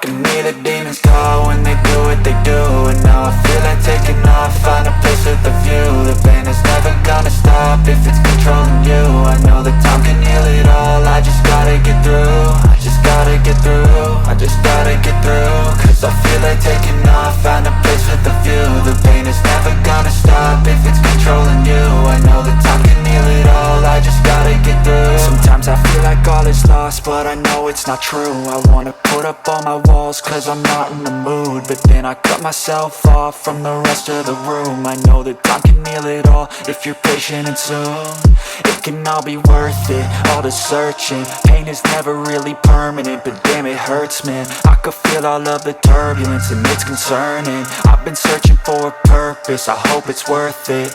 can hear the demons call when they do what they do. And now I feel like taking off, find a place with a view. The pain is never gonna stop if it's controlling you. I know that time can heal it all, I just gotta get through. I just gotta get through, I just gotta get through. Cause I feel like taking off, find a place with a view. The pain is never gonna stop if it's controlling you. I know that time can heal it all, I just gotta get through. Sometimes I feel like all is lost, but I know it's not true. I wanna put up all my walls cause I'm not in the mood, but then I cut myself off from the rest of the room. I know that time can heal it all if you're patient and soon it can all be worth it, all the searching. Pain is never really permanent, but damn it hurts, man. I could feel all of the turbulence and it's concerning. I've been searching for a purpose, I hope it's worth it.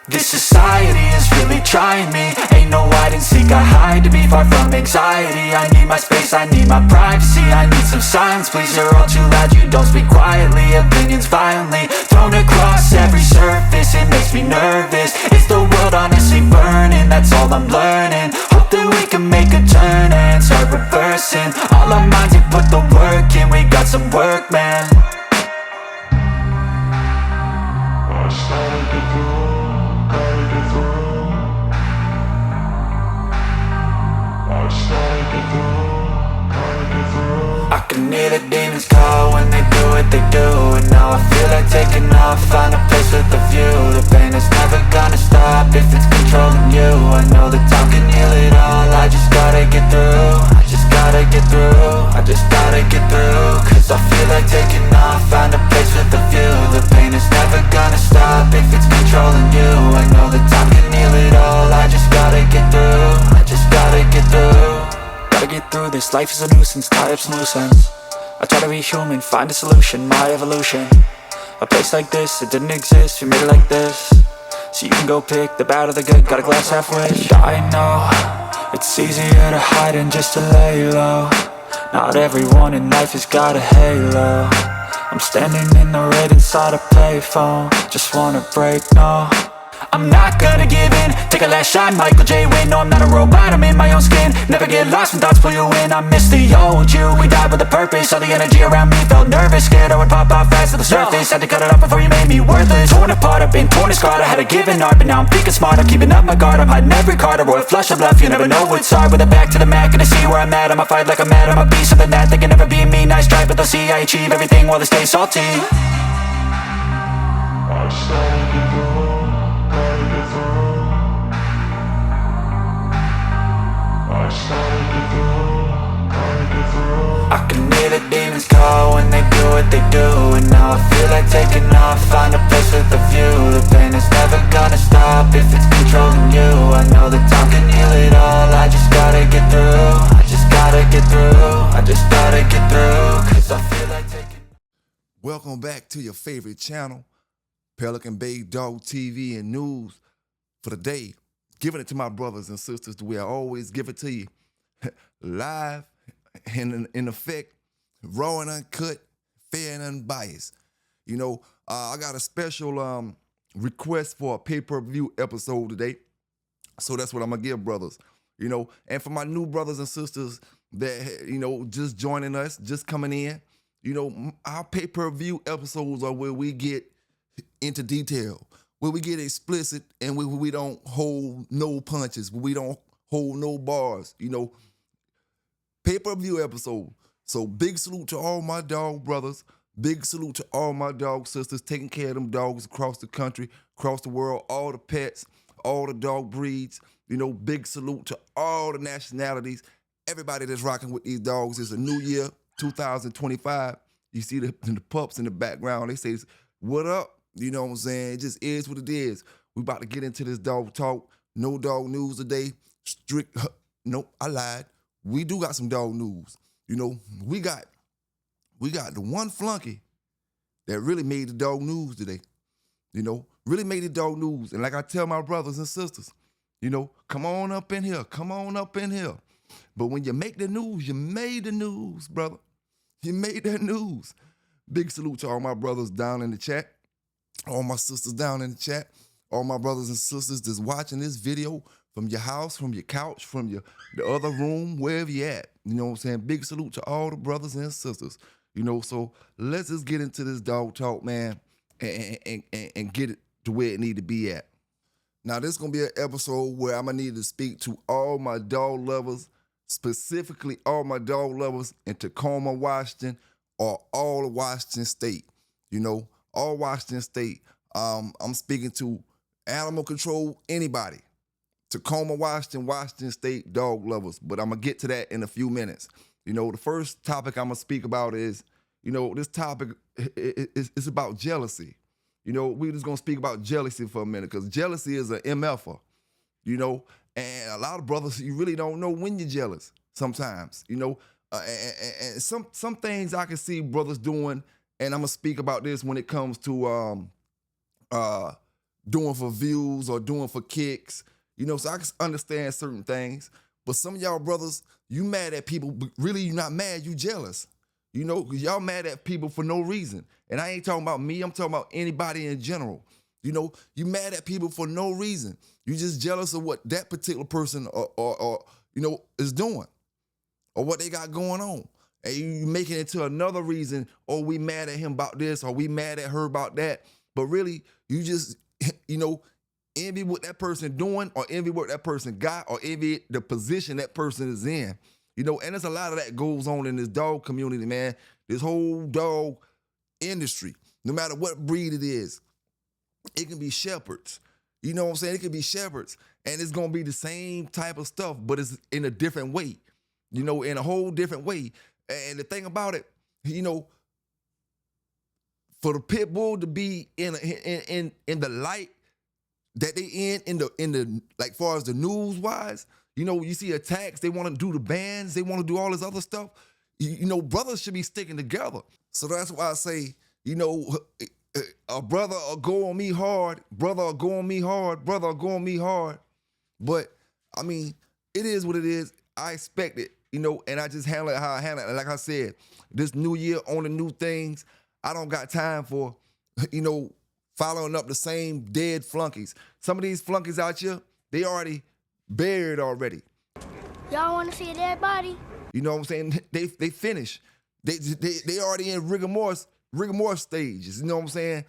This society is really trying me. Ain't no hide and seek, I hide to be far from anxiety. I need my space, I need my privacy. I need some silence, please, you're all too loud. You don't speak quietly, opinions violently thrown across every surface. It makes me nervous, is the world honestly burning? That's all I'm learning. Hope that we can make a turn and start reversing all our minds and put the work in. We got some work, man. I started to do. I can hear the demons call when they do what they do. And now I feel like taking off, find a place with a view. The pain is never gonna stop if it's controlling you. I know that time can heal it all, I just gotta get through. I just gotta get through, I just gotta get through. Cause I feel like taking off, find a place with a view. The pain is never gonna stop if it's controlling you. I know that time can heal it all, I just gotta get through. I just gotta get through. Gotta get through this, life is a nuisance, tie up some loose ends. I try to be human, find a solution, my evolution. A place like this, it didn't exist, we made it like this. So you can go pick the bad or the good, got a glass halfway. I know, it's easier to hide than just to lay low. Not everyone in life has got a halo. I'm standing in the red inside a payphone. Just wanna break, no, I'm not gonna give in. Take a last shot, Michael J. Win. No, I'm not a robot, I'm in my own skin. Never get lost when thoughts pull you in. I miss the old you, we died with a purpose. All the energy around me felt nervous, scared I would pop out fast to the surface. Had to cut it off before you made me worthless. Torn apart, I've been torn and scarred. I had a given art, but now I'm thinking smart. I'm keeping up my guard, I'm hiding every card. A royal flush of bluff, you never know what's hard. With a back to the mat, gonna see where I'm at. I'ma fight like I'm mad, I'ma be something that they can never be me. Nice try, but they'll see I achieve everything while they stay salty. I started to go. I can hear the demons call when they do what they do. And now I feel like taking off, find a place with a view. The pain is never gonna stop if it's controlling you. I know that time can heal it all, I just gotta get through. I just gotta get through, I just gotta get through. Cause I feel like taking. Welcome back to your favorite channel, Pelican Bay Dog TV and News. For the day, giving it to my brothers and sisters the way I always give it to you. Live and in effect, raw and uncut, fair and unbiased. You know, I got a special request for a pay-per-view episode today. So that's what I'm gonna give brothers. You know, and for my new brothers and sisters that, you know, just joining us, just coming in, you know, our pay-per-view episodes are where we get into detail, where we get explicit, and where we don't hold no punches, where we don't hold no bars, you know. Pay-per-view episode. So big salute to all my dog brothers. Big salute to all my dog sisters taking care of them dogs across the country, across the world, all the pets, all the dog breeds. You know, big salute to all the nationalities. Everybody that's rocking with these dogs. It's a new year, 2025. You see the pups in the background. They say, what up? You know what I'm saying? It just is what it is. We about to get into this dog talk. No dog news today. Strict, nope, I lied. We do got some dog news. You know, we got the one flunky that really made the dog news today. You know, really made the dog news. And like I tell my brothers and sisters, you know, come on up in here. Come on up in here. But when you make the news, you made the news, brother. You made that news. Big salute to all my brothers down in the chat. All my sisters down in the chat. All my brothers and sisters that's watching this video from your house, from your couch, from the other room, wherever you at. You know what I'm saying? Big salute to all the brothers and sisters. You know, so let's just get into this dog talk, man, and get it to where it need to be at. Now, this is going to be an episode where I'm going to need to speak to all my dog lovers, specifically all my dog lovers in Tacoma, Washington, or all of Washington State. You know, all Washington State. I'm speaking to animal control, anybody. Tacoma, Washington State dog lovers. But I'm going to get to that in a few minutes. You know, the first topic I'm going to speak about is, you know, this topic is about jealousy. You know, we're just going to speak about jealousy for a minute because jealousy is an MFer, you know, and a lot of brothers, you really don't know when you're jealous sometimes, you know, and some things I can see brothers doing, and I'm going to speak about this when it comes to doing for views or doing for kicks, you know, so I can understand certain things. But some of y'all brothers, you mad at people, but really you're not mad, you jealous. You know, because y'all mad at people for no reason. And I ain't talking about me, I'm talking about anybody in general. You know, you mad at people for no reason. You just jealous of what that particular person or you know, is doing or what they got going on. And you making it to another reason, or we mad at him about this, or we mad at her about that. But really, you just, you know, envy what that person doing, or envy what that person got, or envy the position that person is in. You know, and there's a lot of that goes on in this dog community, man. This whole dog industry, no matter what breed it is, it can be shepherds. You know what I'm saying? It can be shepherds, and it's going to be the same type of stuff, but it's in a different way, you know, in a whole different way. And the thing about it, you know, for the pit bull to be in the light that they in the like far as the news wise, you know, you see attacks, they want to do the bans, they want to do all this other stuff. You know, brothers should be sticking together. So that's why I say, you know, a brother will go on me hard, brother will go on me hard, brother will go on me hard. But, I mean, it is what it is. I expect it, you know, and I just handle it how I handle it. And like I said, this new year on the new things, I don't got time for, you know, following up the same dead flunkies. Some of these flunkies out here, they already buried already. Y'all want to see a dead body? You know what I'm saying? They finished. They already in rigor mortis stages. You know what I'm saying?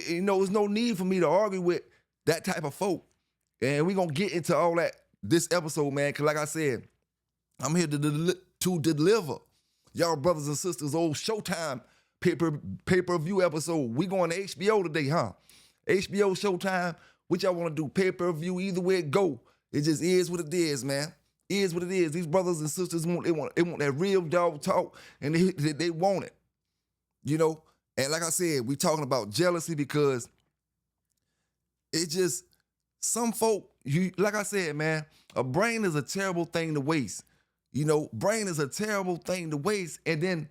You know, there's no need for me to argue with that type of folk. And we're going to get into all that this episode, man, because like I said, I'm here to deliver y'all brothers and sisters old Showtime pay-per-view episode. We going to HBO today, huh? HBO Showtime. What y'all want to do? Pay-per-view, either way it go. It just is what it is, man. It is what it is. These brothers and sisters want that real dog talk, and they want it. You know? And like I said, we talking about jealousy because it just, some folk, like I said, man, a brain is a terrible thing to waste. You know, brain is a terrible thing to waste. And then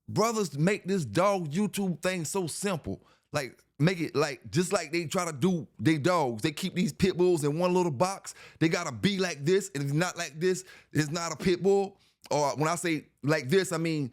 brothers make this dog YouTube thing so simple. Like, make it like, just like they try to do they dogs. They keep these pit bulls in one little box. They gotta be like this, and if it's not like this, it's not a pit bull. Or when I say like this, I mean,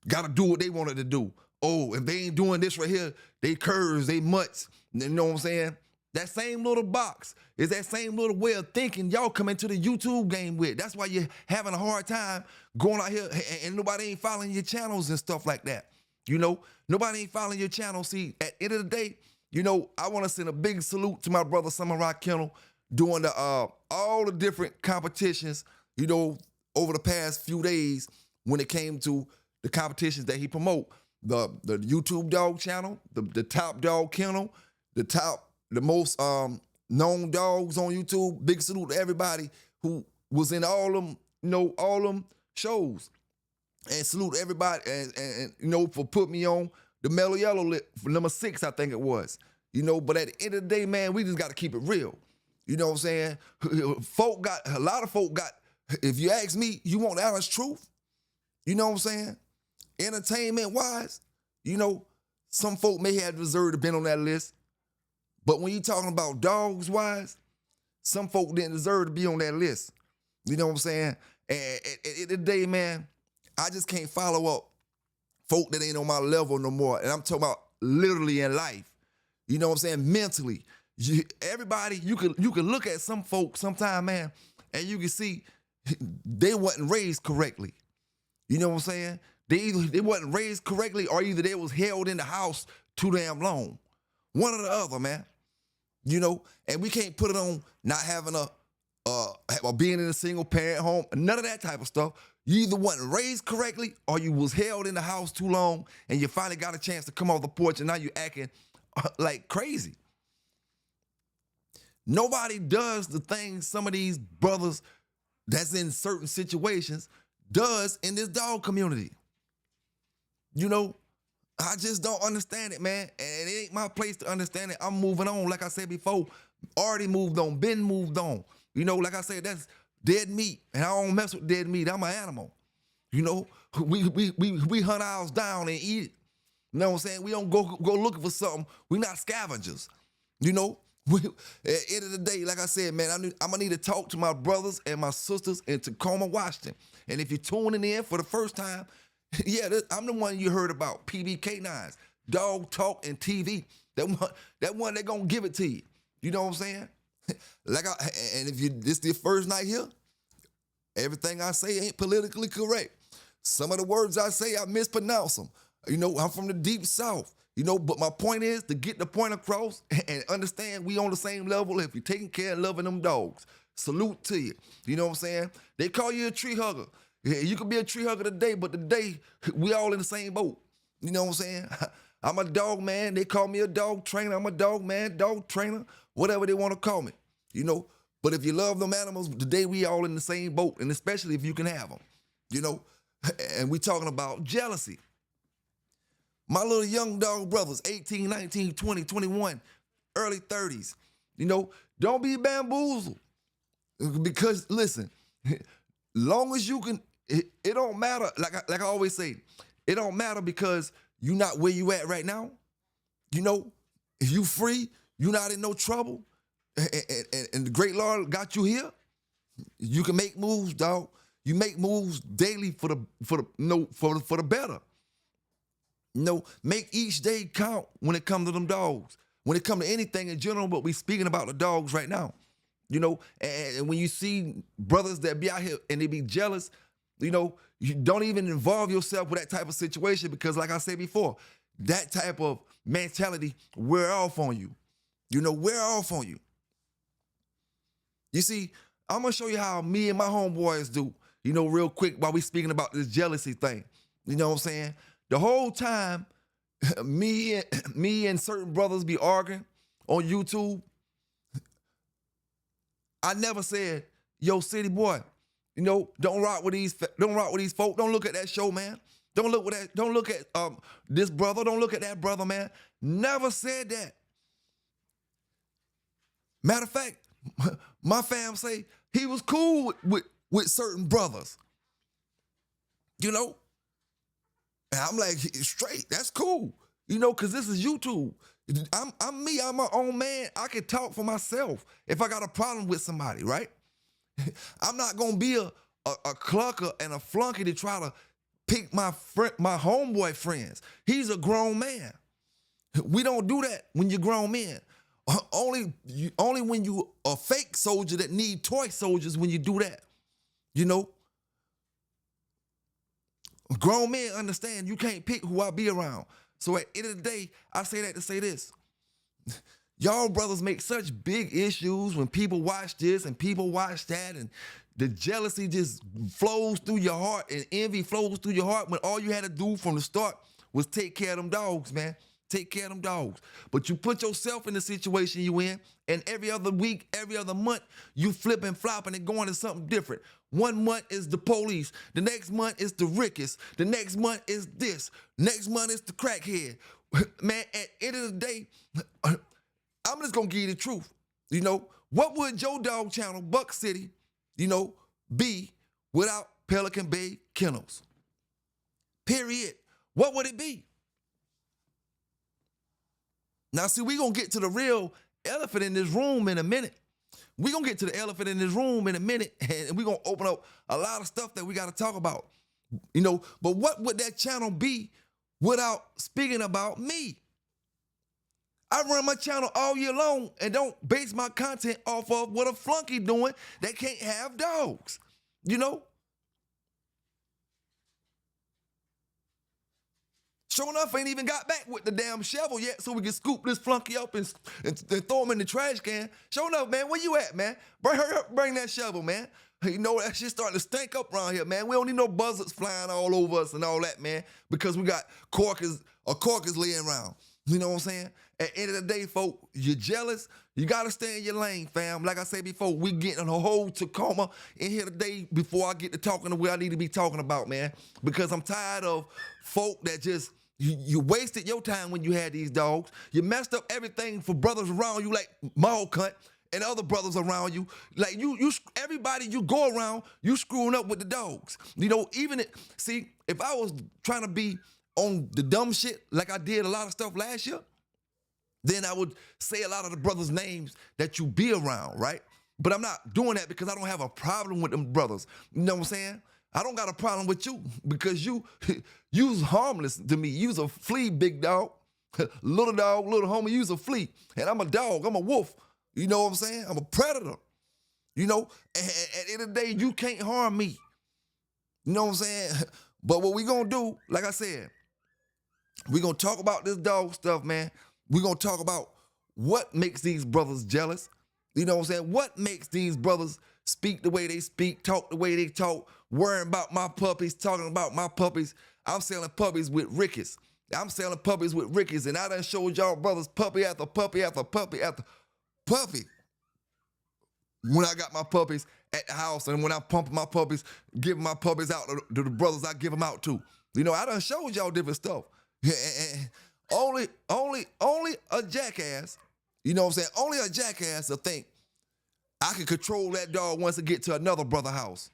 gotta do what they wanted to do. Oh, if they ain't doing this right here, they curs, they mutts. You know what I'm saying? That same little box is that same little way of thinking y'all come into the YouTube game with. That's why you're having a hard time going out here and nobody ain't following your channels and stuff like that. You know, nobody ain't following your channel. See, at the end of the day, you know, I want to send a big salute to my brother Samurai Kennel doing the all the different competitions, you know, over the past few days when it came to the competitions that he promote. The YouTube dog channel, the top dog kennel, the most known dogs on YouTube. Big salute to everybody who was in all them, you know, all them shows. And salute everybody and you know, for putting me on the Mellow Yellow list for number 6, I think it was. You know, but at the end of the day, man, we just got to keep it real. You know what I'm saying? A lot of folk got, if you ask me, you want honest truth? You know what I'm saying? Entertainment-wise, you know, some folk may have deserved to been on that list. But when you talking about dogs-wise, some folk didn't deserve to be on that list. You know what I'm saying? And at the end of the day, man, I just can't follow up folk that ain't on my level no more. And I'm talking about literally in life. You know what I'm saying? Mentally. everybody, you can look at some folks sometime, man, and you can see they wasn't raised correctly. You know what I'm saying? They wasn't raised correctly, or either they was held in the house too damn long. One or the other, man. You know, and we can't put it on not having or being in a single parent home, none of that type of stuff. You either wasn't raised correctly or you was held in the house too long and you finally got a chance to come off the porch and now you acting like crazy. Nobody does the things some of these brothers that's in certain situations does in this dog community. You know, I just don't understand it, man. And it ain't my place to understand it. I'm moving on. Like I said before, already moved on, been moved on. You know, like I said, that's dead meat. And I don't mess with dead meat. I'm an animal. You know, we hunt ours down and eat it. You know what I'm saying? We don't go looking for something. We're not scavengers. You know, at the end of the day, like I said, man, I'm going to need to talk to my brothers and my sisters in Tacoma, Washington. And if you're tuning in for the first time, yeah, I'm the one you heard about, PB K9s, Dog Talk and TV. That one they're going to give it to you. You know what I'm saying? And if this your first night here, everything I say ain't politically correct. Some of the words I say, I mispronounce them. You know, I'm from the deep South. You know, but my point is to get the point across and understand we on the same level if you're taking care and loving them dogs. Salute to you. You know what I'm saying? They call you a tree hugger. You could be a tree hugger today, but today we all in the same boat. You know what I'm saying? I'm a dog man. They call me a dog trainer. I'm a dog man, dog trainer, whatever they want to call me. You know, but if you love them animals, today we all in the same boat, and especially if you can have them. You know, and we talking about jealousy. My little young dog brothers, 18, 19, 20, 21, early 30s, you know, don't be bamboozled. Because, listen, long as you can, it don't matter. Like I always say, it don't matter because you're not where you at right now. You know, if you free, you're not in no trouble, and the great Lord got you here, you can make moves, dog. You make moves daily for the better. You know, make each day count when it comes to them dogs. When it comes to anything in general, but we speaking about the dogs right now. You know, and when you see brothers that be out here and they be jealous, you know, you don't even involve yourself with that type of situation because, like I said before, that type of mentality wear off on you. You know, wear off on you. You see, I'm going to show you how me and my homeboys do, you know, real quick while we speaking about this jealousy thing. You know what I'm saying? The whole time, me and certain brothers be arguing on YouTube, I never said, yo, city boy, you know, don't rock with these folk. Don't look at that show, man. Don't look at this brother. Don't look at that brother, man. Never said that. Matter of fact, my fam say he was cool with certain brothers. You know? And I'm like, straight, that's cool. You know, because this is YouTube. I'm me, I'm my own man. I can talk for myself if I got a problem with somebody, right? I'm not going to be a clucker and a flunky to try to pick my homeboy friends. He's a grown man. We don't do that when you're grown men. Only when you a fake soldier that need toy soldiers when you do that. You know? Grown men understand you can't pick who I be around. So at the end of the day, I say that to say this. Y'all brothers make such big issues when people watch this and people watch that, and the jealousy just flows through your heart and envy flows through your heart when all you had to do from the start was take care of them dogs, man. Take care of them dogs. But you put yourself in the situation you in, and every other week, every other month, you flipping, flopping, and going to something different. 1 month is the police. The next month is the Rickus. The next month is this. Next month is the crackhead. Man, at the end of the day, I'm just going to give you the truth. You know, what would your dog channel, Buck City, you know, be without Pelican Bay K9s? Period. What would it be? Now, see, we're going to get to the real elephant in this room in a minute. We're going to get to the elephant in this room in a minute, and we're going to open up a lot of stuff that we got to talk about. You know, but what would that channel be without speaking about me? I run my channel all year long and don't base my content off of what a flunky doing that can't have dogs. You know? Sure enough, ain't even got back with the damn shovel yet so we can scoop this flunky up and throw him in the trash can. Sure enough, man, where you at, man? Hurry up, bring that shovel, man. You know, that shit starting to stink up around here, man. We don't need no buzzards flying all over us and all that, man, because we got carcass laying around. You know what I'm saying? At the end of the day, folk, you're jealous. You got to stay in your lane, fam. Like I said before, we getting a whole Tacoma in here today before I get to talking to what I need to be talking about, man, because I'm tired of folk that just, you wasted your time when you had these dogs. You messed up everything for brothers around you like Mall Cunt and other brothers around you. Like everybody you go around, you screwing up with the dogs. You know, see, if I was trying to be on the dumb shit like I did a lot of stuff last year, then I would say a lot of the brothers' names that you be around, right? But I'm not doing that because I don't have a problem with them brothers. You know what I'm saying? I don't got a problem with you because you's harmless to me. You's a flea, big dog. Little dog, little homie, you's a flea. And I'm a dog, I'm a wolf. You know what I'm saying? I'm a predator. You know, and at the end of the day, you can't harm me. You know what I'm saying? But what we gonna do, like I said, we gonna talk about this dog stuff, man. We gonna talk about what makes these brothers jealous. You know what I'm saying? What makes these brothers speak the way they speak, talk the way they talk, worrying about my puppies, talking about my puppies. I'm selling puppies with Rickies. I'm selling puppies with Rickies, and I done showed y'all brothers puppy after puppy after puppy after puppy. When I got my puppies at the house and when I'm pumping my puppies, giving my puppies out to the brothers I give them out to. You know, I done showed y'all different stuff. Only a jackass, you know what I'm saying? Only a jackass will think I can control that dog once it get to another brother house.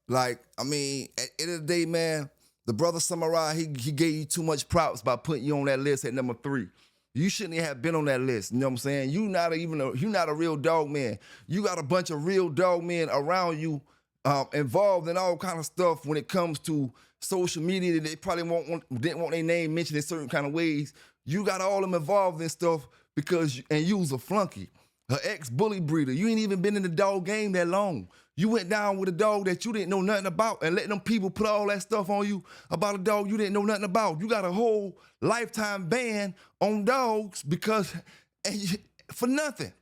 Like, I mean, at the end of the day, man, the brother Samurai, he gave you too much props by putting you on that list at number 3. You shouldn't have been on that list. You know what I'm saying? You're not a real dog man. You got a bunch of real dog men around you, involved in all kind of stuff when it comes to social media that they probably didn't want their name mentioned in certain kind of ways. You got all them involved in stuff because you was a flunky, an ex-bully breeder. You ain't even been in the dog game that long. You went down with a dog that you didn't know nothing about and let them people put all that stuff on you about a dog you didn't know nothing about. You got a whole lifetime ban on dogs for nothing.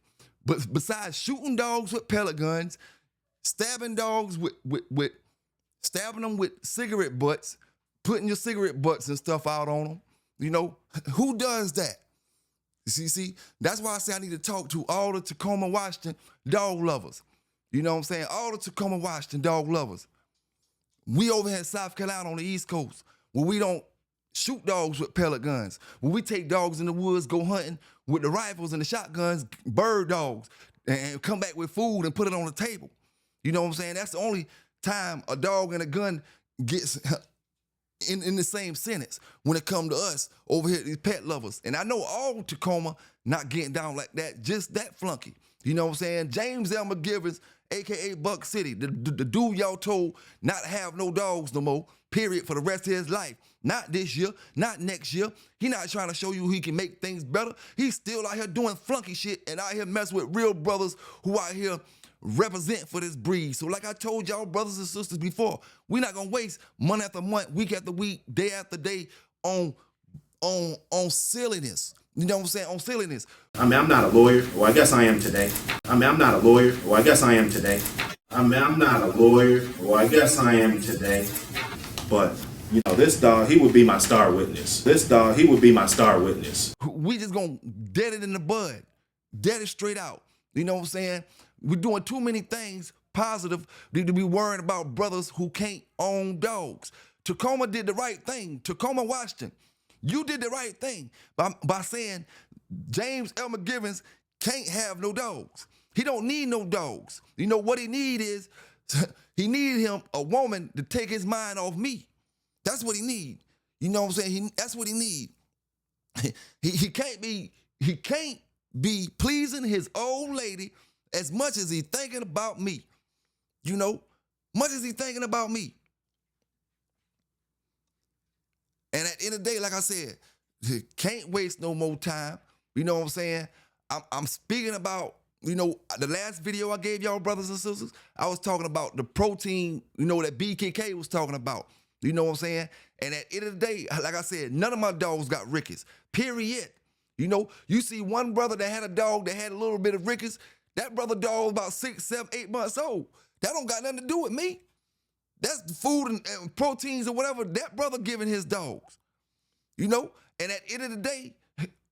But besides shooting dogs with pellet guns, stabbing dogs stabbing them with cigarette butts, putting your cigarette butts and stuff out on them, you know, who does that? See, that's why I say I need to talk to all the Tacoma, Washington dog lovers. You know what I'm saying? All the Tacoma, Washington dog lovers. We over here in South Carolina on the East Coast where we don't shoot dogs with pellet guns. When we take dogs in the woods, go hunting with the rifles and the shotguns, bird dogs, and come back with food and put it on the table. You know what I'm saying? That's the only time a dog and a gun gets in the same sentence when it come to us over here, these pet lovers. And I know all Tacoma not getting down like that, just that flunky. You know what I'm saying? James L. McGivens, a.k.a. Buck City, the dude y'all told not to have no dogs no more, period, for the rest of his life. Not this year, not next year. He not trying to show you he can make things better. He's still out here doing flunky shit and out here messing with real brothers who out here represent for this breed. So like I told y'all brothers and sisters before, we're not gonna waste month after month, week after week, day after day on silliness. You know what I'm saying? On silliness. I mean, I'm not a lawyer. Well, I guess I am today. I'm not a lawyer. Well, I guess I am today. I'm not a lawyer. Well, I guess I am today. But, you know, this dog, he would be my star witness. We just gonna dead it in the bud. Dead it straight out. You know what I'm saying? We're doing too many things positive to be worrying about brothers who can't own dogs. Tacoma did the right thing. Tacoma, Washington. You did the right thing by saying James L. McGivens can't have no dogs. He don't need no dogs. You know what he need is, he need him a woman to take his mind off me. That's what he need. You know what I'm saying? That's what he need. He can't be pleasing his old lady as much as he's thinking about me. You know, much as he's thinking about me. And at the end of the day, like I said, can't waste no more time. You know what I'm saying? I'm speaking about, the last video I gave y'all, brothers and sisters, I was talking about the protein, that BKK was talking about. You know what I'm saying? And at the end of the day, like I said, none of my dogs got rickets, period. You see one brother that had a dog that had a little bit of rickets, that brother dog was about 6, 7, 8 months old. That don't got nothing to do with me. That's the food and proteins or whatever that brother giving his dogs. And at the end of the day,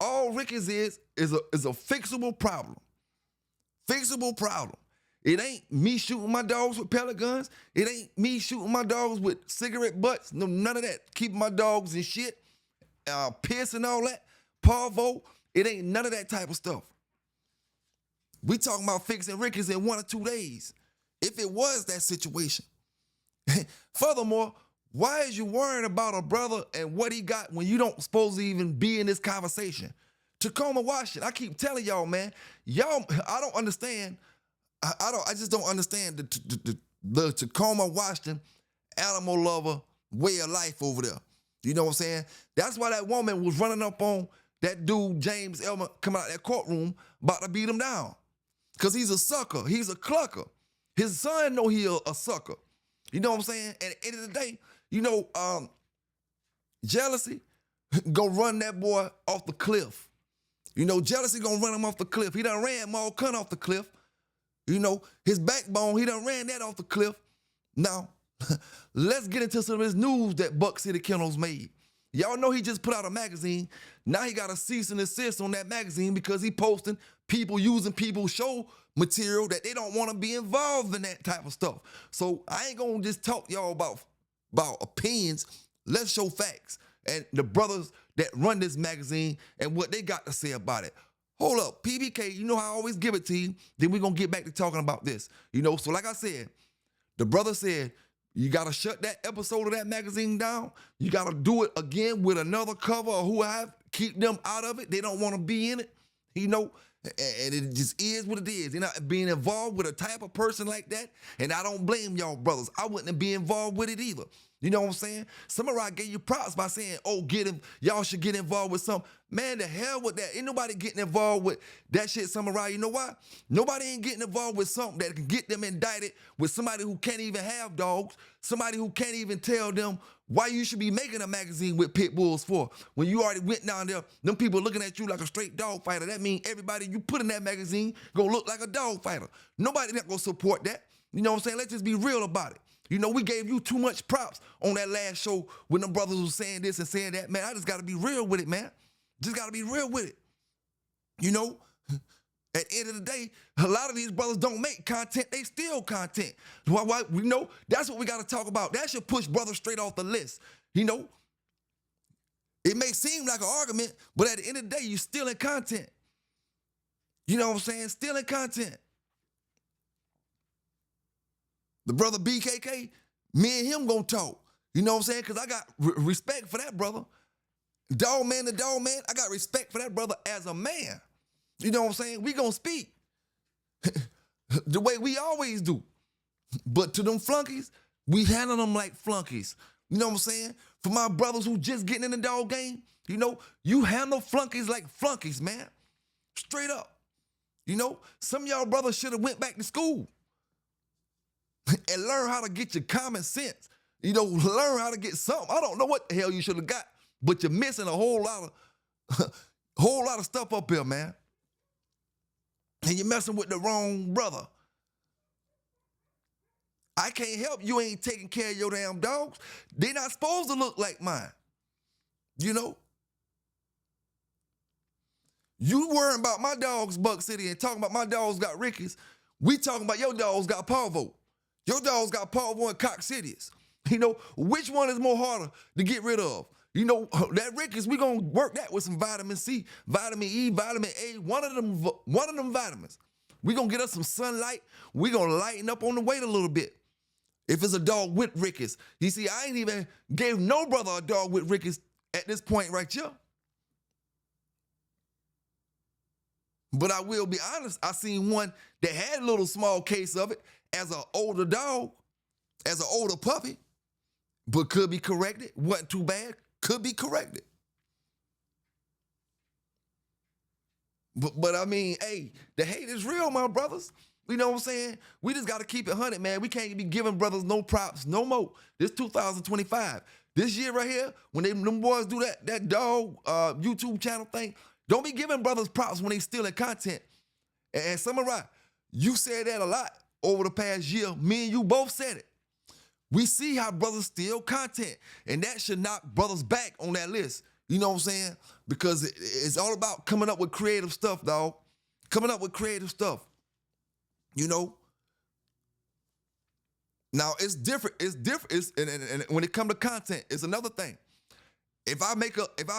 all rickets is a fixable problem. Fixable problem. It ain't me shooting my dogs with pellet guns. It ain't me shooting my dogs with cigarette butts. No, none of that. Keeping my dogs and shit, piss and all that. Parvo. It ain't none of that type of stuff. We talking about fixing rickets in 1 or 2 days. If it was that situation. Furthermore, why is you worrying about a brother and what he got when you don't supposed to even be in this conversation? Tacoma, Washington. I keep telling y'all, man. Y'all, I don't understand. I just don't understand the Tacoma, Washington animal lover way of life over there. You know what I'm saying? That's why that woman was running up on that dude, James Elmer, coming out of that courtroom about to beat him down. Because he's a sucker. He's a clucker. His son know he a sucker. You know what I'm saying? And at the end of the day, jealousy gonna run that boy off the cliff. Jealousy gonna run him off the cliff. He done ran Maul Cunt off the cliff. His backbone, he done ran that off the cliff. Now, let's get into some of this news that Buck City Kennels made. Y'all know he just put out a magazine. Now he got a cease and desist on that magazine because he posting people using people's show material that they don't want to be involved in that type of stuff. So I ain't gonna just talk y'all about opinions. Let's show facts. And the brothers that run this magazine and what they got to say about it. Hold up, PBK, you know how I always give it to you. Then we're going to get back to talking about this. So like I said, the brother said, you got to shut that episode of that magazine down. You got to do it again with another cover or who have. Keep them out of it. They don't want to be in it. And it just is what it is. You're not being involved with a type of person like that. And I don't blame y'all brothers. I wouldn't be involved with it either. You know what I'm saying? Samurai gave you props by saying, y'all should get involved with something. Man, the hell with that. Ain't nobody getting involved with that shit, Samurai. You know why? Nobody ain't getting involved with something that can get them indicted with somebody who can't even have dogs, somebody who can't even tell them why you should be making a magazine with pit bulls for. When you already went down there, them people looking at you like a straight dog fighter. That means everybody you put in that magazine gonna look like a dog fighter. Nobody not gonna support that. You know what I'm saying? Let's just be real about it. We gave you too much props on that last show when them brothers was saying this and saying that. Man, I just got to be real with it, man. Just got to be real with it. At the end of the day, a lot of these brothers don't make content. They steal content. Why? That's what we got to talk about. That should push brothers straight off the list. It may seem like an argument, but at the end of the day, you're stealing content. You know what I'm saying? Stealing content. The brother BKK, me and him gonna talk. You know what I'm saying? Because I got respect for that brother. Dog man to dog man, I got respect for that brother as a man. You know what I'm saying? We gonna speak the way we always do. But to them flunkies, we handle them like flunkies. You know what I'm saying? For my brothers who just getting in the dog game, you handle flunkies like flunkies, man. Straight up. Some of y'all brothers should have went back to school. And learn how to get your common sense. Learn how to get something. I don't know what the hell you should have got, but you're missing a whole lot of stuff up here, man. And you're messing with the wrong brother. I can't help you ain't taking care of your damn dogs. They're not supposed to look like mine. You worrying about my dogs, Buck City, and talking about my dogs got Rickies. We talking about your dogs got Parvo. Your dogs got Parvo and Coccidius. Which one is more harder to get rid of? That Rickies, we gonna work that with some vitamin C, vitamin E, vitamin A, one of them vitamins. We gonna get us some sunlight. We gonna lighten up on the weight a little bit. If it's a dog with Rickies. You see, I ain't even gave no brother a dog with Rickies at this point right here. But I will be honest, I seen one that had a little small case of it as an older dog, as an older puppy, but could be corrected. Wasn't too bad, could be corrected. But I mean, hey, the hate is real, my brothers. You know what I'm saying? We just got to keep it 100, man. We can't be giving brothers no props no more. This 2025. This year right here, when them boys do that dog YouTube channel thing, don't be giving brothers props when they stealing content. And Samurai, you said that a lot over the past year. Me and you both said it. We see how brothers steal content, and that should knock brothers back on that list. You know what I'm saying? Because it's all about coming up with creative stuff, dog. Coming up with creative stuff. You know? Now, it's different. It's different. And when it comes to content, it's another thing. If I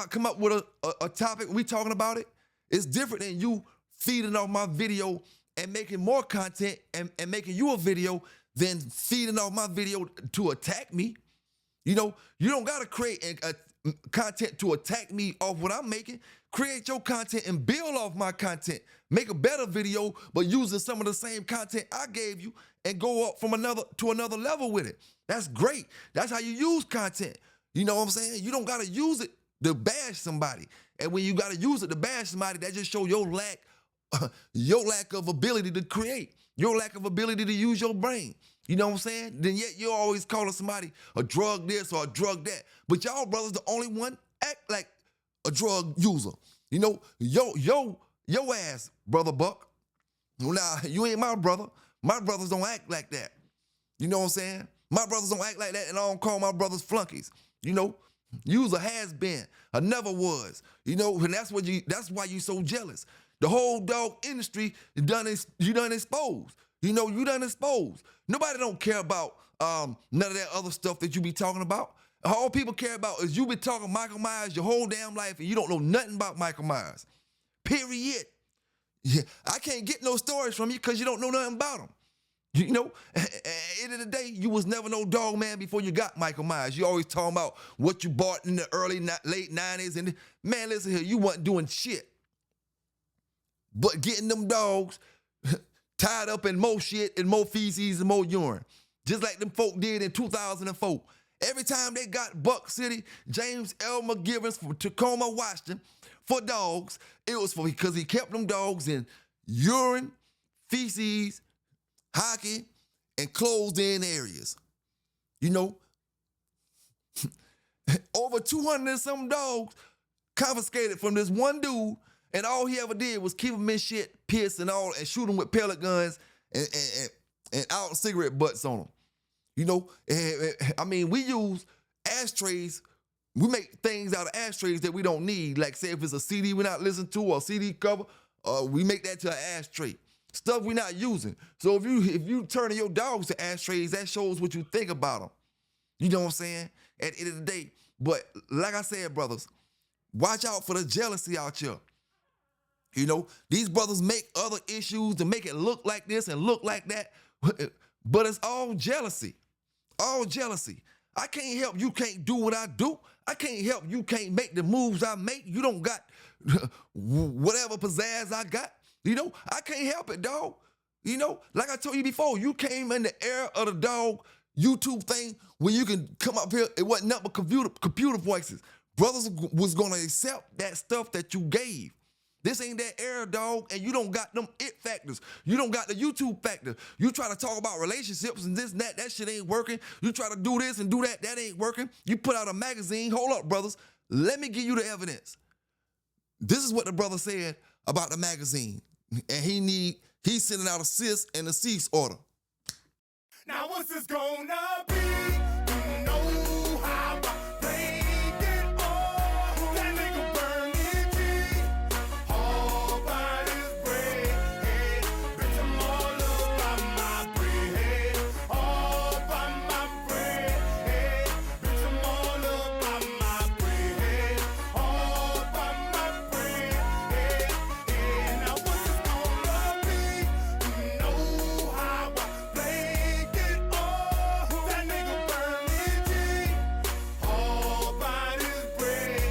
come up with a topic, we talking about it, it's different than you feeding off my video and making more content and making you a video than feeding off my video to attack me. You know, you don't got to create a content to attack me off what I'm making. Create your content and build off my content. Make a better video, but using some of the same content I gave you and go up from another level with it. That's great. That's how you use content. You know what I'm saying? You don't got to use it to bash somebody. And when you got to use it to bash somebody, that just shows your lack of ability to create, your lack of ability to use your brain. You know what I'm saying? Then yet you're always calling somebody a drug this or a drug that. But y'all brothers the only one act like a drug user. You know, yo ass, Brother Buck. Nah, you ain't my brother. My brothers don't act like that. You know what I'm saying? My brothers don't act like that, and I don't call my brothers flunkies. You know, you's a has-been, a never was. You know, and that's why you so jealous. The whole dog industry you done exposed. You know, you done exposed. Nobody don't care about none of that other stuff that you be talking about. All people care about is you been talking Michael Myers your whole damn life and you don't know nothing about Michael Myers. Period. Yeah, I can't get no stories from you because you don't know nothing about him. You know, at the end of the day, you was never no dog man before you got Michael Myers. You always talking about what you bought in the late 90s. And man, listen here, you wasn't doing shit. But getting them dogs tied up in more shit and more feces and more urine. Just like them folk did in 2004. Every time they got Buck City, James L. McGivens from Tacoma, Washington, for dogs, it was because he kept them dogs in urine, feces, hockey, and closed-in areas. You know, over 200 and some dogs confiscated from this one dude, and all he ever did was keep them in shit, piss and all, and shoot them with pellet guns and out cigarette butts on them. You know, I mean, we use ashtrays. We make things out of ashtrays that we don't need. Like, say, if it's a CD we're not listening to or a CD cover, we make that to an ashtray. Stuff we're not using. So if you turning your dogs to ashtrays, that shows what you think about them. You know what I'm saying? At the end of the day. But like I said, brothers, watch out for the jealousy out here. You know, these brothers make other issues to make it look like this and look like that. But it's all jealousy. All jealousy. I can't help you can't do what I do. I can't help you can't make the moves I make. You don't got whatever pizzazz I got. You know, I can't help it, dog. You know, like I told you before, you came in the era of the dog YouTube thing where you can come up here. It wasn't nothing but computer voices. Brothers was going to accept that stuff that you gave. This ain't that era, dog, and you don't got them it factors. You don't got the YouTube factor. You try to talk about relationships and this and that shit ain't working. You try to do this and do that ain't working. You put out a magazine. Hold up, brothers. Let me give you the evidence. This is what the brother said about the magazine. And he's sending out a cease and a cease order. Now what's this gonna be? You know how I break it all. That nigga burn it deep. All bodies break. Bitch, I'm all up by my bread. All by my bread. Bitch, I'm all up by my bread. All by my bread. Now what's this gonna be? You know how I break it all. That nigga burn it deep. All bodies break.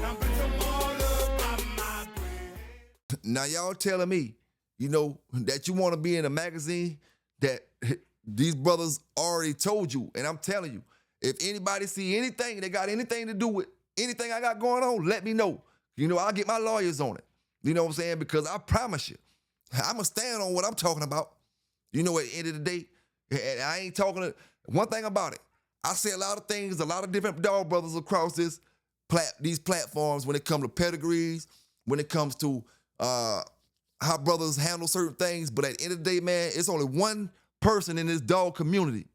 Now bitch, I'm all up by my bread. Now y'all telling me, you know, that you want to be in a magazine that these brothers already told you. And I'm telling you, if anybody see anything that got anything to do with anything I got going on, let me know. You know, I'll get my lawyers on it. You know what I'm saying? Because I promise you, I'm going to stand on what I'm talking about. You know, at the end of the day, and I ain't talking to, one thing about it, I say a lot of things, a lot of different dog brothers across these platforms when it comes to pedigrees, when it comes to how brothers handle certain things. But at the end of the day, man, it's only one person in this dog community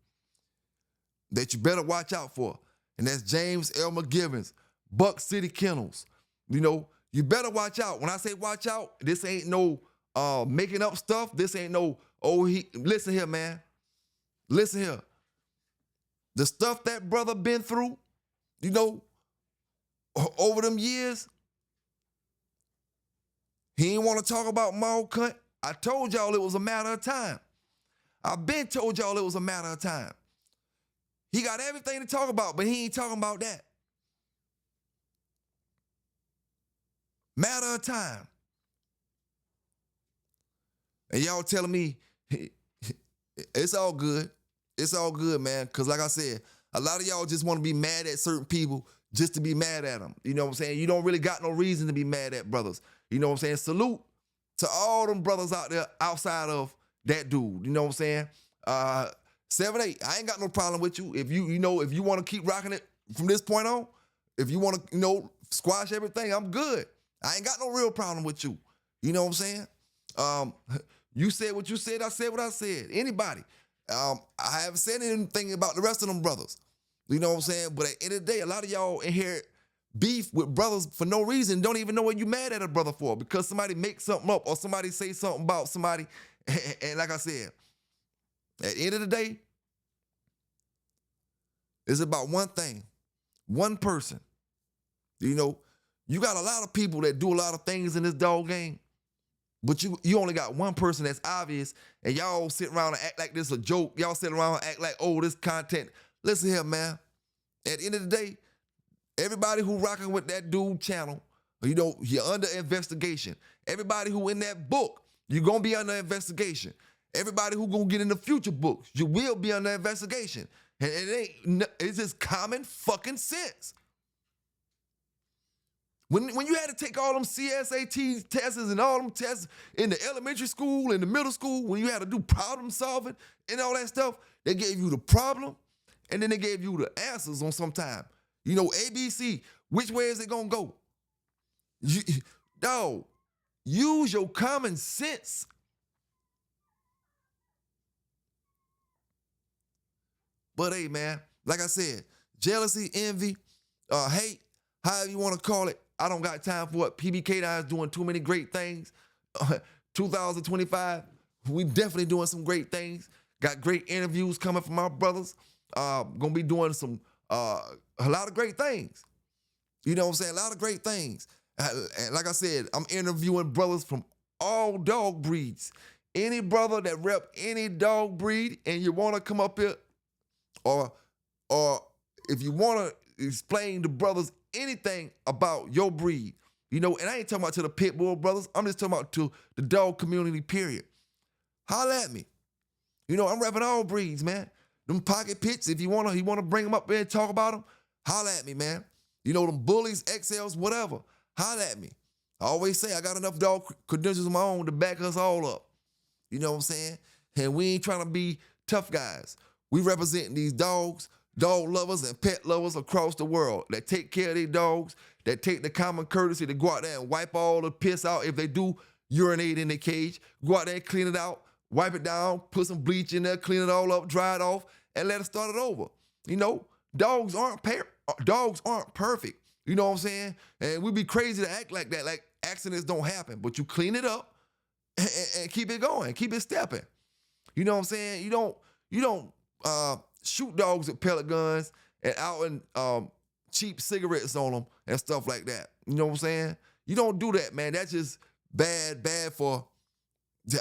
that you better watch out for. And that's James Elmer Givens, Buck City Kennels. You know, you better watch out. When I say watch out, this ain't no making up stuff. This ain't no, listen here, man. Listen here. The stuff that brother been through, you know, over them years, he ain't want to talk about mall cunt. I told y'all it was a matter of time. I've been told y'all it was a matter of time. He got everything to talk about, but he ain't talking about that. Matter of time. And y'all telling me it's all good. It's all good, man. Because like I said, a lot of y'all just want to be mad at certain people just to be mad at them. You know what I'm saying? You don't really got no reason to be mad at brothers. You know what I'm saying? Salute to all them brothers out there outside of that dude. You know what I'm saying? 7-8, I ain't got no problem with you. If you want to keep rocking it from this point on, if you want to, squash everything, I'm good. I ain't got no real problem with you. You know what I'm saying? You said what you said, I said what I said. Anybody. I haven't said anything about the rest of them brothers. You know what I'm saying? But at the end of the day, a lot of y'all inherit beef with brothers for no reason, don't even know what you mad at a brother for, because somebody makes something up or somebody say something about somebody. And like I said, at the end of the day, it's about one thing, one person. You know, you got a lot of people that do a lot of things in this dog game, but you only got one person that's obvious, and y'all sit around and act like this a joke. Y'all sit around and act like, oh, this content. Listen here, man. At the end of the day, everybody who rocking with that dude channel, you're under investigation. Everybody who in that book, you're going to be under investigation. Everybody who going to get in the future books, you will be under investigation. And it's just common fucking sense. When you had to take all them CSAT tests and all them tests in the elementary school and the middle school, when you had to do problem solving and all that stuff, they gave you the problem and then they gave you the answers on some time. ABC, which way is it gonna go? Dog, use your common sense. But hey, man, like I said, jealousy, envy, hate, however you want to call it, I don't got time for it. PBK9 is doing too many great things. 2025, we definitely doing some great things. Got great interviews coming from our brothers. Gonna be doing a lot of great things. You know what I'm saying? A lot of great things. And like I said, I'm interviewing brothers from all dog breeds. Any brother that rep any dog breed and you want to come up here, or if you want to explain to brothers anything about your breed, and I ain't talking about to the pit bull brothers, I'm just talking about to the dog community, period. Holla at me. I'm repping all breeds, man. Them pocket pits, if you want to bring them up there and talk about them, holla at me, man. Them bullies, XLs, whatever, holla at me. I always say I got enough dog credentials of my own to back us all up. You know what I'm saying? And we ain't trying to be tough guys. We representing these dogs, dog lovers and pet lovers across the world that take care of their dogs, that take the common courtesy to go out there and wipe all the piss out if they do urinate in their cage. Go out there and clean it out, wipe it down, put some bleach in there, clean it all up, dry it off, and let it start it over. Dogs aren't perfect. You know what I'm saying? And we'd be crazy to act like that, like accidents don't happen. But you clean it up and keep it going, keep it stepping. You know what I'm saying? You don't shoot dogs with pellet guns and out and cheap cigarettes on them and stuff like that. You know what I'm saying? You don't do that, man. That's just bad for.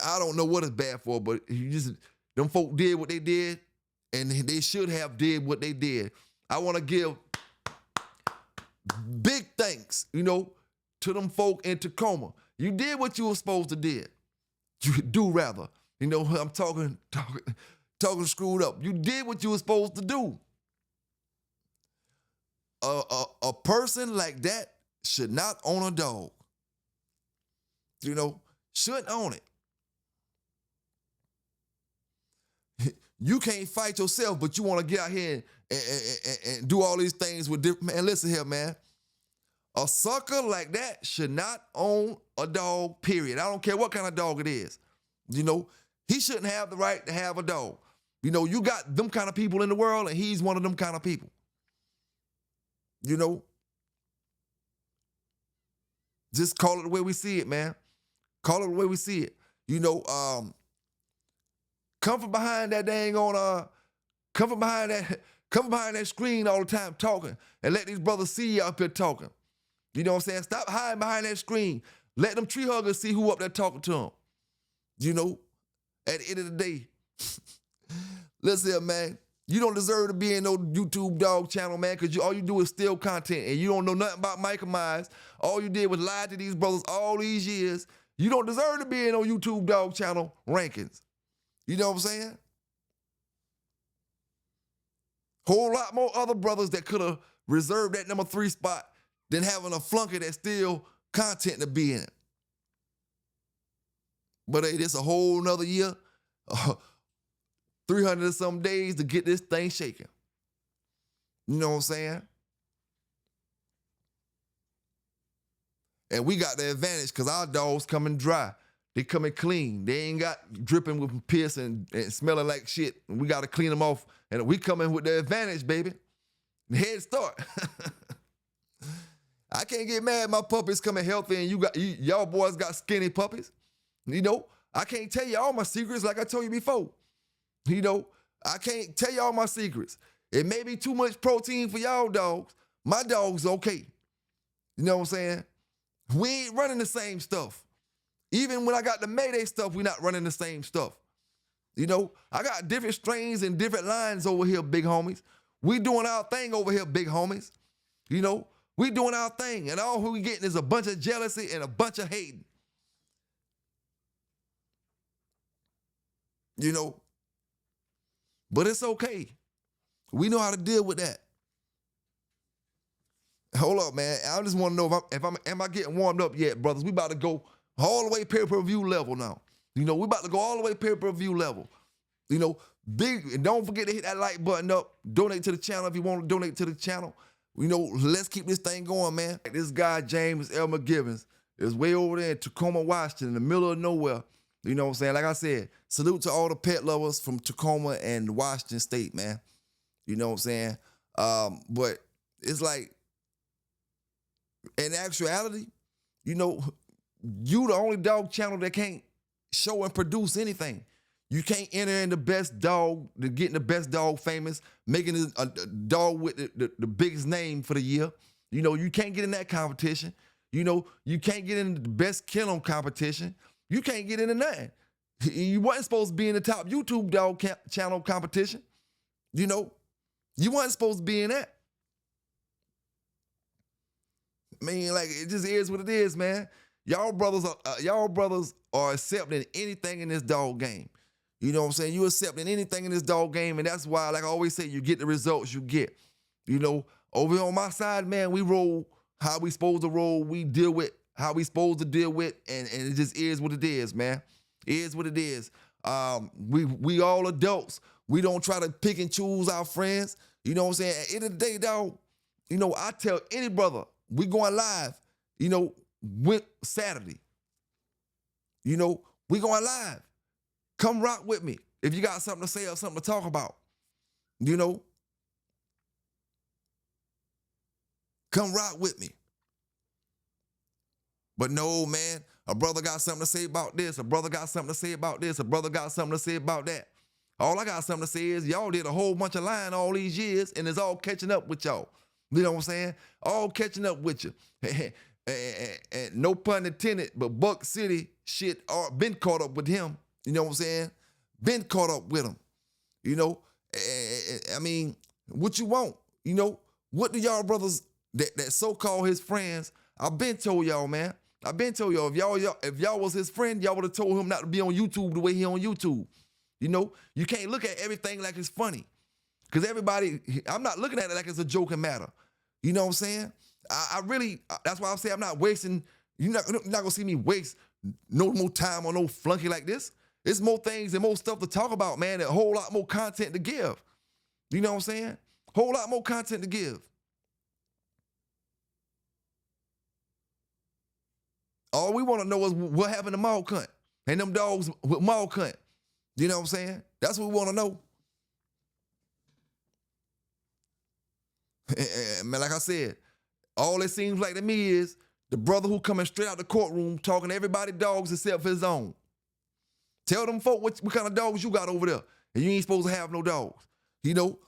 I don't know what it's bad for, but them folk did what they did, and they should have did what they did. I want to give big thanks, to them folk in Tacoma. You did what you were supposed to did. You do rather. I'm talking screwed up. You did what you were supposed to do. A person like that should not own a dog. You know, shouldn't own it. You can't fight yourself, but you want to get out here and do all these things with different. Man, listen here, man. A sucker like that should not own a dog, period. I don't care what kind of dog it is. You know, he shouldn't have the right to have a dog. You know, you got them kind of people in the world, and he's one of them kind of people. You know, just call it the way we see it, man. Call it the way we see it. You know, come from behind that dang on, come from behind that screen all the time talking, and let these brothers see you up here talking. You know what I'm saying? Stop hiding behind that screen. Let them tree huggers see who up there talking to them. You know, at the end of the day, listen here, man. You don't deserve to be in no YouTube dog channel, man, because all you do is steal content, and you don't know nothing about Michael Myers. All you did was lie to these brothers all these years. You don't deserve to be in no YouTube dog channel rankings. You know what I'm saying? Whole lot more other brothers that could have reserved that number 3 spot than having a flunky that steal content to be in it. But hey, this a whole nother year, 300 and some days to get this thing shaking. You know what I'm saying? And we got the advantage because our dogs coming dry. They coming clean. They ain't got dripping with piss and smelling like shit. And we got to clean them off. And we coming with the advantage, baby. Head start. I can't get mad my puppies coming healthy and y'all boys got skinny puppies. You know, I can't tell you all my secrets like I told you before. You know, I can't tell you all my secrets. It may be too much protein for y'all dogs. My dog's okay. You know what I'm saying? We ain't running the same stuff. Even when I got the Mayday stuff, we're not running the same stuff. You know, I got different strains and different lines over here, big homies. We doing our thing over here, big homies. You know, we doing our thing, and all we getting is a bunch of jealousy and a bunch of hating. You know, but it's okay. We know how to deal with that. Hold up, man. I just want to know am I getting warmed up yet, brothers? We about to go all the way pay-per-view level now. You know, we about to go all the way pay-per-view level. You know, big, and don't forget to hit that like button up. Donate to the channel if you want to donate to the channel. You know, let's keep this thing going, man. This guy, James L. McGivens, is way over there in Tacoma, Washington, in the middle of nowhere. You know what I'm saying? Like I said, salute to all the pet lovers from Tacoma and Washington State, man. You know what I'm saying? But it's like, in actuality, you know, you the only dog channel that can't show and produce anything. You can't enter in the best dog, getting the best dog famous, making a dog with the biggest name for the year. You know, you can't get in that competition. You know, you can't get in the best kennel competition. You can't get into nothing. You wasn't supposed to be in the top YouTube dog channel competition. You know, you wasn't supposed to be in that. I mean, like, it just is what it is, man. Y'all brothers are accepting anything in this dog game. You know what I'm saying? You accepting anything in this dog game, and that's why, like I always say, you get the results you get. You know, over here on my side, man, we roll how we supposed to roll. We deal with how we supposed to deal with, and it just is what it is, man. It is what it is. We all adults. We don't try to pick and choose our friends. You know what I'm saying? At the end of the day, dog, you know, I tell any brother, we going live, you know, Saturday. You know, we going live. Come rock with me if you got something to say or something to talk about. You know, come rock with me. But no, man, a brother got something to say about this. A brother got something to say about this. A brother got something to say about that. All I got something to say is y'all did a whole bunch of lying all these years, and it's all catching up with y'all. You know what I'm saying? All catching up with you. And no pun intended, but Buck City shit been caught up with him. You know what I'm saying? Been caught up with him. You know? I mean, what you want? You know? What do y'all brothers that so-called his friends, I've been told y'all, man. I've been told y'all, if y'all was his friend, y'all would have told him not to be on YouTube the way he on YouTube. You know? You can't look at everything like it's funny. Because everybody, I'm not looking at it like it's a joking matter. You know what I'm saying? I really, that's why I say I'm not wasting, you're not going to see me waste no more time on no flunky like this. It's more things and more stuff to talk about, man, and a whole lot more content to give. You know what I'm saying? Whole lot more content to give. All we want to know is what happened to Mall Cunt and them dogs with Mall Cunt. You know what I'm saying? That's what we want to know. And man, like I said, all it seems like to me is the brother who coming straight out the courtroom talking to everybody dogs except for his own. Tell them folk what kind of dogs you got over there. And you ain't supposed to have no dogs. You know,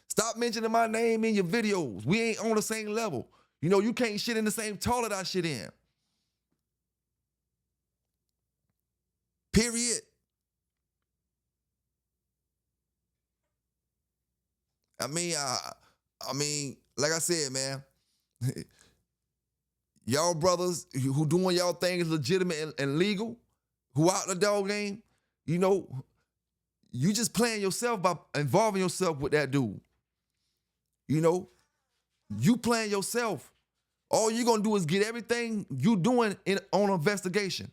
stop mentioning my name in your videos. We ain't on the same level. You know, you can't shit in the same toilet I shit in. Period. I mean, like I said, man, y'all brothers who doing y'all things legitimate and legal, who out the dog game, you know, you just playing yourself by involving yourself with that dude. You know, you playing yourself. All you're gonna do is get everything you doing on investigation.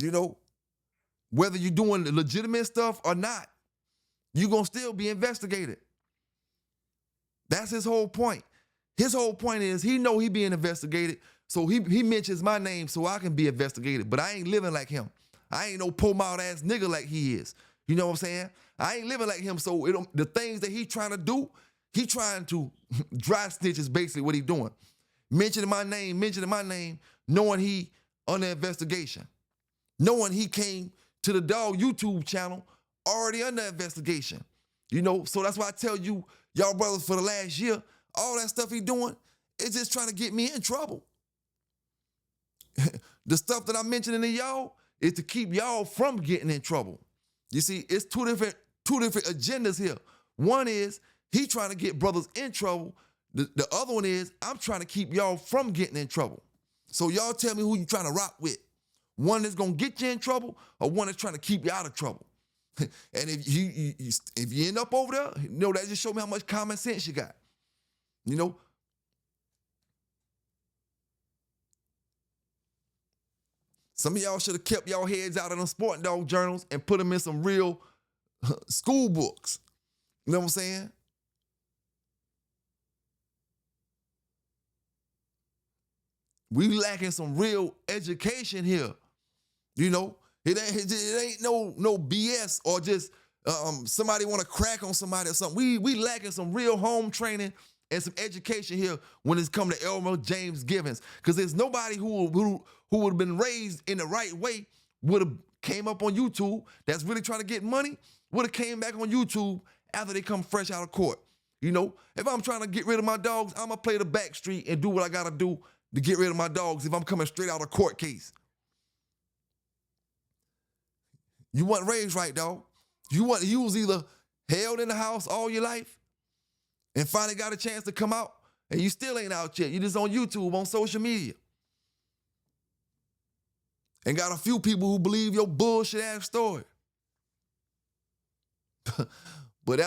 You know, whether you're doing legitimate stuff or not, you're gonna still be investigated. That's his whole point. His whole point is he know he being investigated, so he mentions my name so I can be investigated, but I ain't living like him. I ain't no po-mouth ass nigga like he is. You know what I'm saying? I ain't living like him, so the things that he trying to do, he trying to dry snitch is basically what he doing. Mentioning my name, knowing he under investigation. Knowing he came to the dog YouTube channel already under investigation. You know, so that's why I tell you, y'all brothers, for the last year, all that stuff he doing is just trying to get me in trouble. The stuff that I'm mentioning to y'all is to keep y'all from getting in trouble. You see, it's two different agendas here. One is he trying to get brothers in trouble. The other one is I'm trying to keep y'all from getting in trouble. So y'all tell me who you trying to rock with. One that's gonna get you in trouble, or one that's trying to keep you out of trouble. And if you end up over there, you know, that just show me how much common sense you got. You know? Some of y'all should have kept y'all heads out of them sporting dog journals and put them in some real school books. You know what I'm saying? We lacking some real education here. You know, it ain't no BS or just somebody want to crack on somebody or something. We lacking some real home training and some education here when it's come to Elmer James Givens. Because there's nobody who would have been raised in the right way would have came up on YouTube that's really trying to get money, would have came back on YouTube after they come fresh out of court. You know, if I'm trying to get rid of my dogs, I'm going to play the back street and do what I got to do to get rid of my dogs if I'm coming straight out of court case. You wasn't raised right, dog. You was either held in the house all your life and finally got a chance to come out, and you still ain't out yet. You just on YouTube, on social media. And got a few people who believe your bullshit ass story. But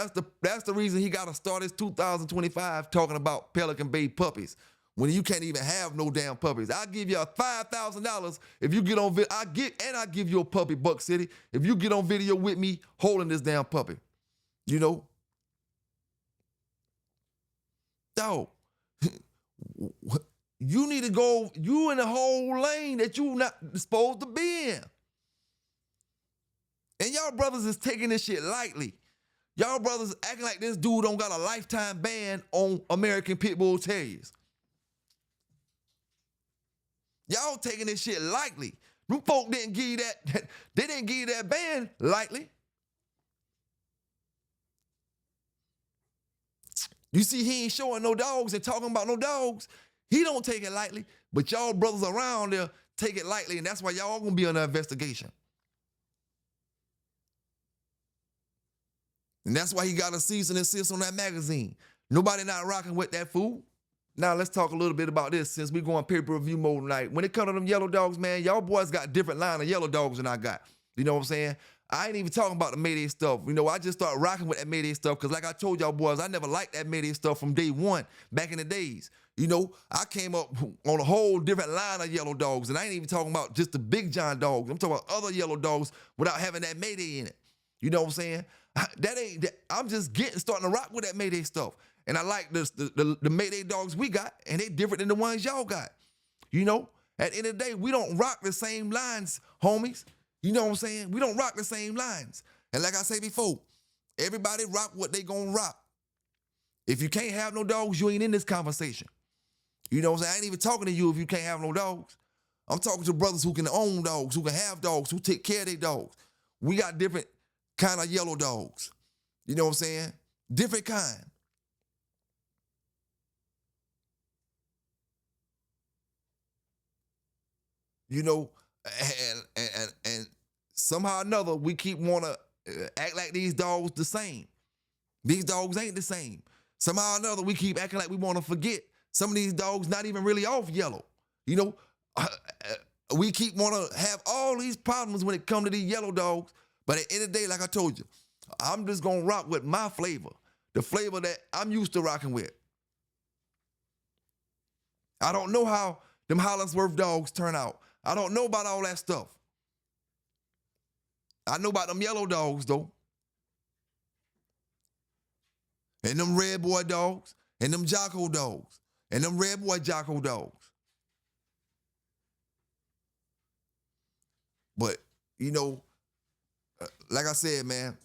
that's the reason he got to start his 2025 talking about Pelican Bay puppies when you can't even have no damn puppies. I'll give you $5,000 if you get on video. I give you a puppy, Buck City, if you get on video with me holding this damn puppy. You know? Dog, you need to go, you in the whole lane that you not supposed to be in. And y'all brothers is taking this shit lightly. Y'all brothers acting like this dude don't got a lifetime ban on American Pit Bull Terriers. Y'all taking this shit lightly. Them folk didn't give you that, they didn't give you that ban lightly. You see, he ain't showing no dogs and talking about no dogs. He don't take it lightly, but y'all brothers around there take it lightly, and that's why y'all gonna be under investigation. And that's why he got a cease and desist on that magazine. Nobody not rocking with that fool. Now let's talk a little bit about this since we going pay-per-view mode tonight. When it comes to them yellow dogs, man, y'all boys got different line of yellow dogs than I got. You know what I'm saying? I ain't even talking about the Mayday stuff. You know, I just started rocking with that Mayday stuff because like I told y'all boys, I never liked that Mayday stuff from day one, back in the days. You know, I came up on a whole different line of yellow dogs, and I ain't even talking about just the big John dogs. I'm talking about other yellow dogs without having that Mayday in it. You know what I'm saying? I'm just starting to rock with that Mayday stuff. And I like the Mayday dogs we got, and they different than the ones y'all got. You know, at the end of the day, we don't rock the same lines, homies. You know what I'm saying? We don't rock the same lines. And like I say before, everybody rock what they gonna rock. If you can't have no dogs, you ain't in this conversation. You know what I'm saying? I ain't even talking to you if you can't have no dogs. I'm talking to brothers who can own dogs, who can have dogs, who take care of their dogs. We got different kind of yellow dogs. You know what I'm saying? Different kind. You know, and somehow or another, we keep want to act like these dogs the same. These dogs ain't the same. Somehow or another, we keep acting like we want to forget some of these dogs not even really off yellow. You know, we keep want to have all these problems when it comes to these yellow dogs. But at the end of the day, like I told you, I'm just going to rock with my flavor, the flavor that I'm used to rocking with. I don't know how them Hollingsworth dogs turn out. I don't know about all that stuff. I know about them yellow dogs, though. And them red boy dogs, and them Jocko dogs, and them red boy Jocko dogs. But, you know, like I said, man,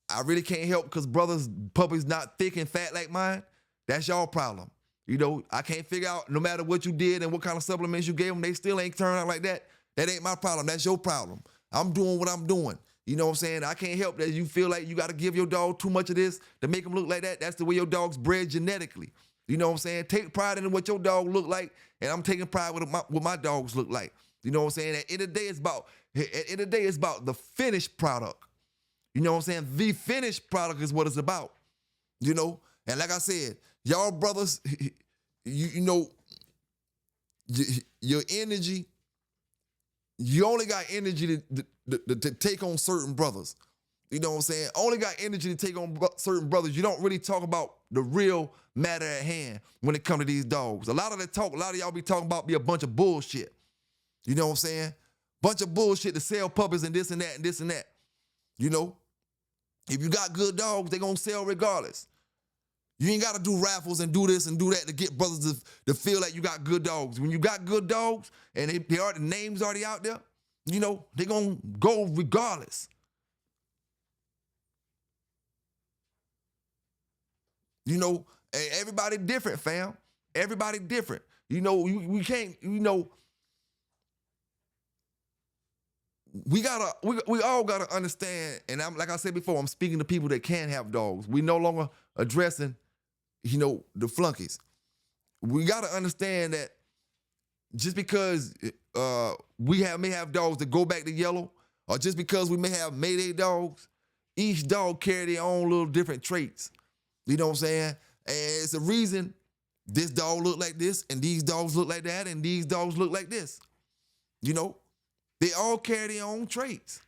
I really can't help because brothers' puppies not thick and fat like mine. That's y'all problem. You know, I can't figure out, no matter what you did and what kind of supplements you gave them, they still ain't turning out like that. That ain't my problem. That's your problem. I'm doing what I'm doing. You know what I'm saying? I can't help that you feel like you got to give your dog too much of this to make him look like that. That's the way your dog's bred genetically. You know what I'm saying? Take pride in what your dog look like, and I'm taking pride with what my dogs look like. You know what I'm saying? At the end of the day, it's about the finished product. You know what I'm saying? The finished product is what it's about. You know? And like I said, y'all brothers, you know, your energy, you only got energy to take on certain brothers. You know what I'm saying? Only got energy to take on certain brothers. You don't really talk about the real matter at hand when it comes to these dogs. A lot of y'all be talking about be a bunch of bullshit. You know what I'm saying? Bunch of bullshit to sell puppies and this and that and this and that. You know? If you got good dogs, they gonna sell regardless. You ain't gotta do raffles and do this and do that to get brothers to feel like you got good dogs. When you got good dogs and the names already out there, you know, they gonna go regardless. You know, everybody different, fam. Everybody different. You know, we can't, you know, we all gotta understand, and I'm like I said before, I'm speaking to people that can have dogs. We no longer addressing, you know, the flunkies. We gotta understand that just because we may have dogs that go back to yellow, or just because we may have Mayday dogs, each dog carry their own little different traits. You know what I'm saying? And it's a reason this dog look like this, and these dogs look like that, and these dogs look like this. You know? They all carry their own traits.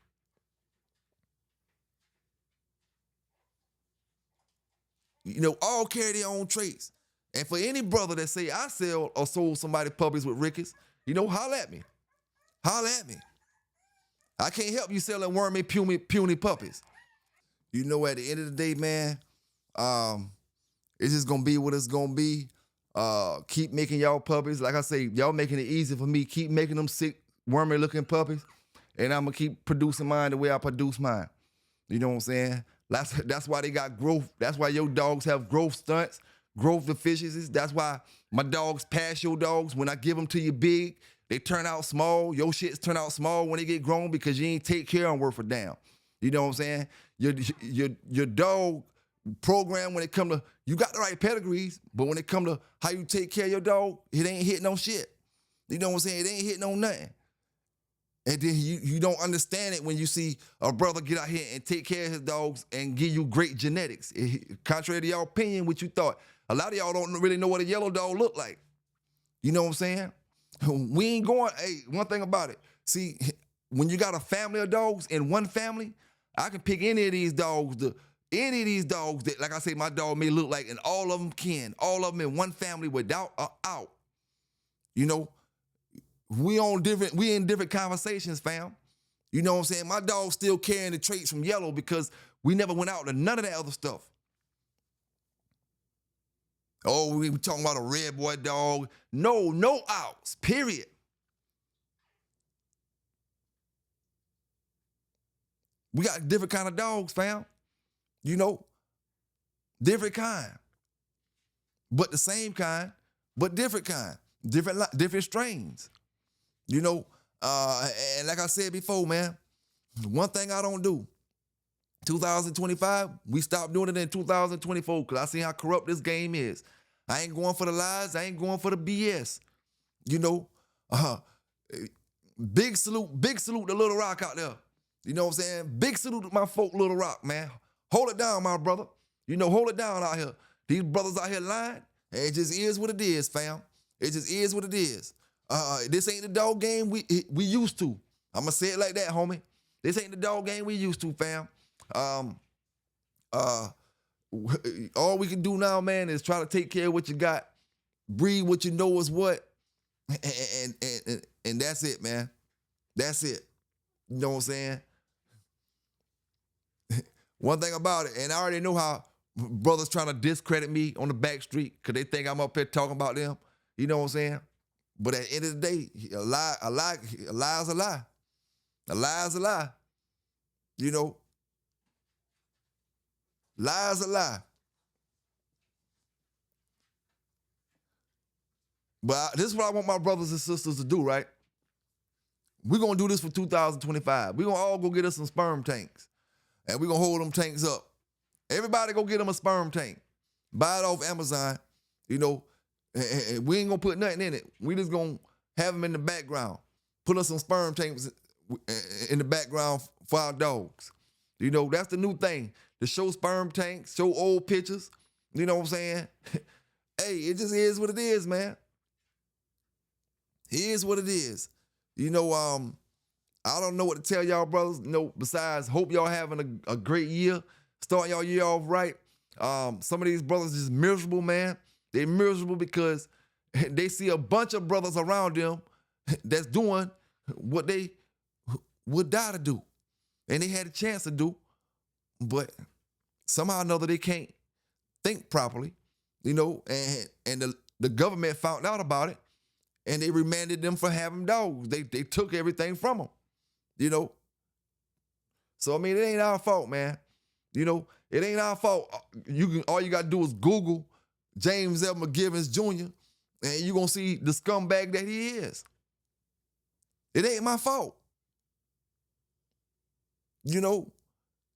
You know, all carry their own traits. And for any brother that say I sell or sold somebody puppies with Rickett's, you know, holla at me. Holla at me. I can't help you selling wormy, puny puppies. You know, at the end of the day, man, it's just gonna be what it's gonna be. Keep making y'all puppies. Like I say, y'all making it easy for me. Keep making them sick, wormy looking puppies, and I'm gonna keep producing mine the way I produce mine. You know what I'm saying? That's why they got growth. That's why your dogs have growth stunts, growth deficiencies. That's why my dogs pass your dogs. When I give them to you big, they turn out small. Your shits turn out small when they get grown because you ain't take care of them worth a damn. You know what I'm saying? Your dog program, when it come to, you got the right pedigrees, but when it come to how you take care of your dog, it ain't hitting on shit. You know what I'm saying? It ain't hitting on nothing. And then you don't understand it when you see a brother get out here and take care of his dogs and give you great genetics. Contrary to y'all opinion, what you thought, a lot of y'all don't really know what a yellow dog look like. You know what I'm saying? We ain't going, hey, one thing about it. See, when you got a family of dogs in one family, I can pick any of these dogs any of these dogs that, like I say, my dog may look like, and all of them all of them in one family without a out. You know, we in different conversations, fam. You know what I'm saying? My dog's still carrying the traits from Yellow because we never went out to none of that other stuff. Oh, we talking about a red boy dog. No outs, period. We got different kind of dogs, fam. You know, different kind. But the same kind, but different kind. Different strains. You know, and like I said before, man, one thing I don't do, 2025, we stopped doing it in 2024 because I see how corrupt this game is. I ain't going for the lies. I ain't going for the BS. You know, big salute to Little Rock out there. You know what I'm saying? Big salute to my folk, Little Rock, man. Hold it down, my brother. You know, hold it down out here. These brothers out here lying. It just is what it is, fam. It just is what it is. This ain't the dog game we used to. I'm going to say it like that, homie. This ain't the dog game we used to, fam. All we can do now, man, is try to take care of what you got, breed what you know is what, and that's it, man. That's it. You know what I'm saying? One thing about it, and I already know how brothers trying to discredit me on the back street because they think I'm up here talking about them. You know what I'm saying? But at the end of the day, a lie is a lie. A lie is a lie. You know? Lie is a lie. But this is what I want my brothers and sisters to do, right? We're going to do this for 2025. We're going to all go get us some sperm tanks. And we're going to hold them tanks up. Everybody go get them a sperm tank. Buy it off Amazon. You know, and we ain't going to put nothing in it. We just going to have them in the background. Put us some sperm tanks in the background for our dogs. You know, that's the new thing. To show sperm tanks, show old pictures. You know what I'm saying? Hey, it just is what it is, man. It is what it is. You know, I don't know what to tell y'all, brothers. No, besides, hope y'all having a great year. Start y'all year off right. Some of these brothers just miserable, man. They're miserable because they see a bunch of brothers around them that's doing what they would die to do. And they had a chance to do, but somehow or another they can't think properly, you know, and the government found out about it and they remanded them for having dogs. They took everything from them, you know. So, I mean, it ain't our fault, man. You know, it ain't our fault. All you got to do is Google James L. McGivens Jr. and you're going to see the scumbag that he is. It ain't my fault. You know,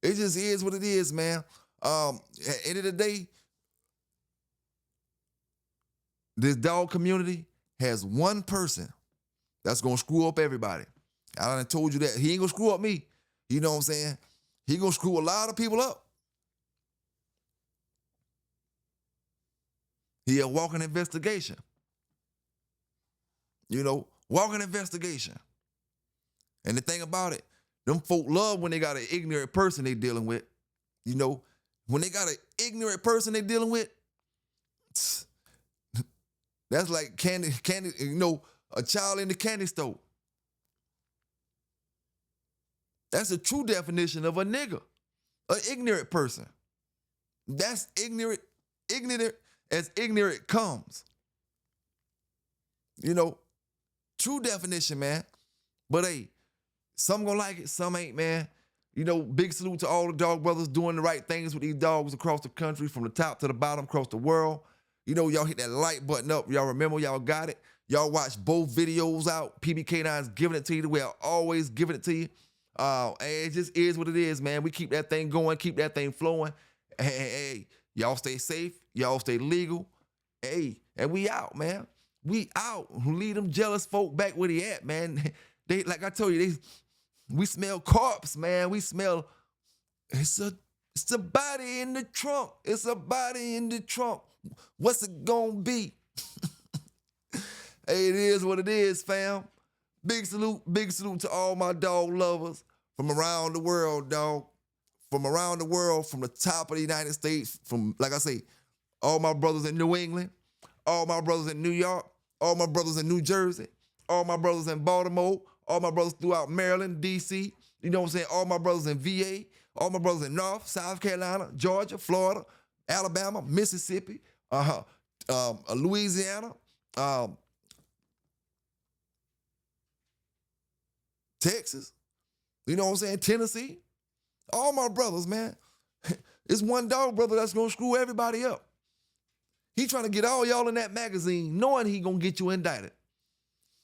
it just is what it is, man. At the end of the day, this dog community has one person that's going to screw up everybody. I done told you that. He ain't going to screw up me. You know what I'm saying? He going to screw a lot of people up. He a walking investigation. You know, walking investigation. And the thing about it, them folk love when they got an ignorant person they dealing with. You know, when they got an ignorant person they dealing with, that's like candy, you know, a child in the candy store. That's the true definition of a nigga, an ignorant person. That's ignorant as ignorant comes. You know, true definition, man. But hey, some gonna like it, some ain't, man. You know, big salute to all the dog brothers doing the right things with these dogs across the country, from the top to the bottom, across the world. You know, y'all hit that like button up. Y'all remember y'all got it. Y'all watch both videos out. PBK9s giving it to you the way I always giving it to you. And it just is what it is, man. We keep that thing going, keep that thing flowing. Hey, y'all stay safe. Y'all stay legal. Hey, and we out, man. We out. Leave them jealous folk back where they at, man. They, like I told you, we smell corpse, man. We smell, it's a body in the trunk. It's a body in the trunk. What's it gonna be? Hey, it is what it is, fam. Big salute to all my dog lovers from around the world, dog. from around the world, from the top of the United States, from, like I say, all my brothers in New England, all my brothers in New York, all my brothers in New Jersey, all my brothers in Baltimore, all my brothers throughout Maryland, D.C., you know what I'm saying, all my brothers in VA, all my brothers in North, South Carolina, Georgia, Florida, Alabama, Mississippi, Louisiana, Texas, you know what I'm saying, Tennessee, all my brothers, man. It's one dog brother that's gonna screw everybody up. He trying to get all y'all in that magazine, knowing he gonna get you indicted.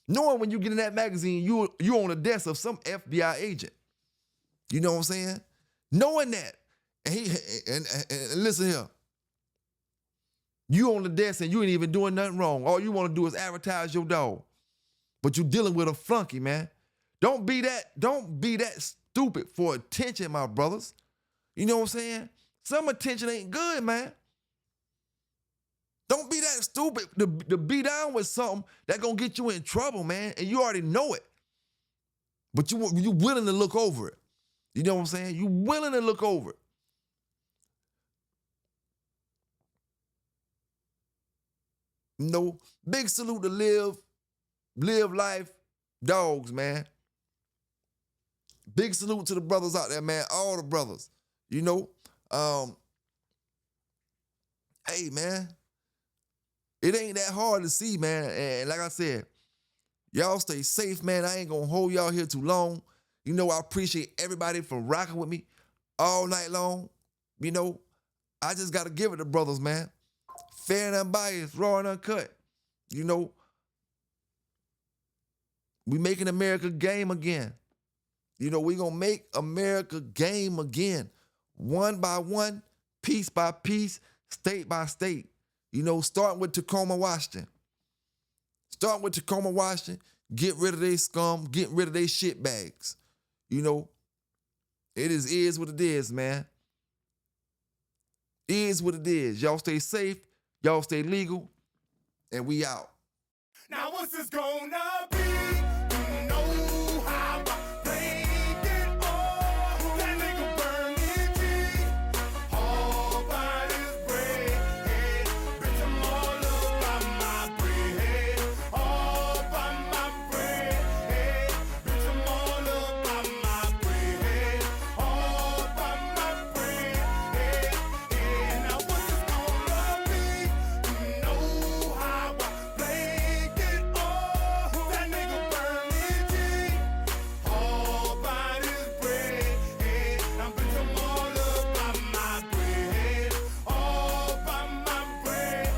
Knowing when you get in that magazine, you on the desk of some FBI agent. You know what I'm saying? Knowing that. And listen here. You on the desk and you ain't even doing nothing wrong. All you want to do is advertise your dog. But you dealing with a flunky, man. Don't be that stupid for attention, my brothers. You know what I'm saying? Some attention ain't good, man. Don't be that stupid to be down with something that gonna get you in trouble, man, and you already know it. But you willing to look over it. You know what I'm saying? You willing to look over it. No, big salute to live life dogs, man. Big salute to the brothers out there, man. All the brothers, you know. Hey, man. It ain't that hard to see, man. And like I said, y'all stay safe, man. I ain't gonna hold y'all here too long. You know, I appreciate everybody for rocking with me all night long. You know, I just gotta give it to brothers, man. Fair and unbiased, raw and uncut. You know, we making America game again. You know, we gonna make America game again. One by one, piece by piece, state by state. You know, starting with Tacoma, Washington. Starting with Tacoma, Washington, get rid of their scum, get rid of their shit bags. You know, it is what it is, man. Is what it is. Y'all stay safe, y'all stay legal, and we out. Now what's this gonna be? You know how I played it all. That nigga burn it deep. All by his bread. Bitch, I'm all up by my bread. All by my bread. Bitch, I'm all up by my bread. All by my bread. Now what's this gonna be? You know how I played it all. That nigga burn it deep. All by his bread. Now bitch, I'm all up by my bread. All by my bread.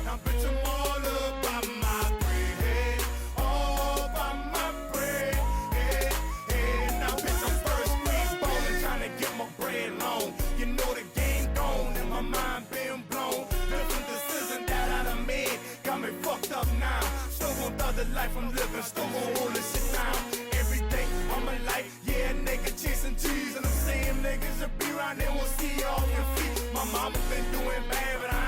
Now bitch, I'm all up by my bread. All by my bread. Now bitch, I'm first screen ballin', trying to get my bread long. You know the game gone and my mind been blown. Different decisions that I done made got me fucked up now. Still gon' thug the life I'm living, still gon' hold this shit down. Every day of my life, yeah, nigga chasing cheese. And I'm saying niggas should be around there, won't see you off your feet. My mama been doing bad, but I